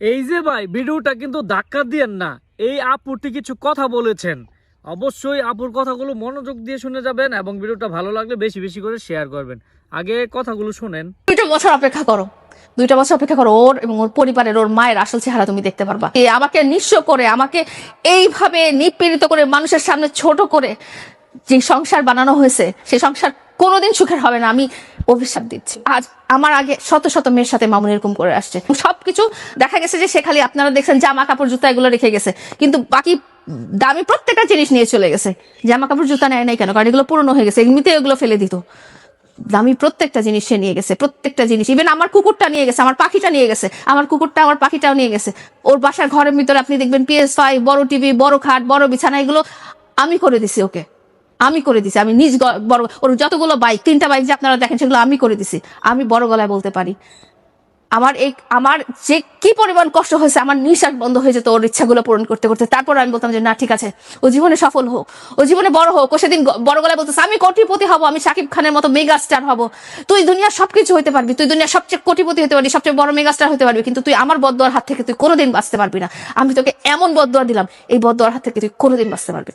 এই যে ভাই ভিডিওটা কিন্তু ধাক্কা দিয়েন না। এই আপুটি কিছু কথা বলেছেন, অবশ্যই আপুর কথাগুলো মনোযোগ দিয়ে শুনে যাবেন এবং ভিডিওটা ভালো লাগলে বেশি বেশি করে শেয়ার করবেন। আগে কথাগুলো শুনেন। 2টা বছর অপেক্ষা করো, 2টা বছর অপেক্ষা করো, ওর এবং ওর পরিবারের, ওর মায়ের আসল চেহারা তুমি দেখতে পারবা। আমাকে নিঃস্ব করে, আমাকে এইভাবে নিপীড়িত করে, মানুষের সামনে ছোট করে যে সংসার বানানো হয়েছে, সেই সংসার কোনোদিন সুখের হবে না, আমি অভিশাপ দিচ্ছি। আজ আমার আগে শত শত মেয়ের সাথে মামুন এরকম করে আসছে, সবকিছু দেখা গেছে যে সে খালি, আপনারা দেখছেন জামা কাপড় জুতা এগুলো রেখে গেছে, কিন্তু বাকি দামি প্রত্যেকটা জিনিস নিয়ে চলে গেছে। জামা কাপড় জুতা নেয় নাই কেন? কারণ এগুলো পুরনো হয়ে গেছে, এমনিতে এগুলো ফেলে দিত। দামি প্রত্যেকটা জিনিস সে নিয়ে গেছে, প্রত্যেকটা জিনিস। ইভেন আমার কুকুরটা নিয়ে গেছে, আমার পাখিটা নিয়ে গেছে, আমার কুকুরটা আমার পাখিটাও নিয়ে গেছে। ওর বাসার ঘরের ভিতরে আপনি দেখবেন PS5, বড় টিভি, বড় খাট, বড় বিছানা, এগুলো আমি করে দিছি ওকে, আমি করে দিছি। আমি নিজ বড়, ওর যতগুলো বাইক, 3টা বাইক যে আপনারা দেখেন, সেগুলো আমি করে দিছি। আমি বড় গলায় বলতে পারি, আমার যে কি পরিমাণ কষ্ট হয়েছে, আমার নিঃশ্বাস বন্ধ হয়ে যেত ওর ইচ্ছাগুলো পূরণ করতে করতে। তারপর আমি বলতাম যে না ঠিক আছে, ও জীবনে সফল হোক, ও জীবনে বড় হোক। ও সেদিন বড় গলায় বলতেছে আমি কোটিপতি হব, আমি শাকিব খানের মতো মেগা স্টার হব। তুই দুনিয়ার সবকিছু হতে পারবি, তুই দুনিয়ার সবচেয়ে কোটিপতি হতে পারবি, সবচেয়ে বড় মেগা স্টার হতে পারবি, কিন্তু তুই আমার বদদোয়ার হাত থেকে তুই কোনোদিন বাঁচতে পারবি না। আমি তোকে এমন বদদোয়া দিলাম, এই বদদোয়ার হাত থেকে তুই কোনোদিন বাঁচতে পারবি।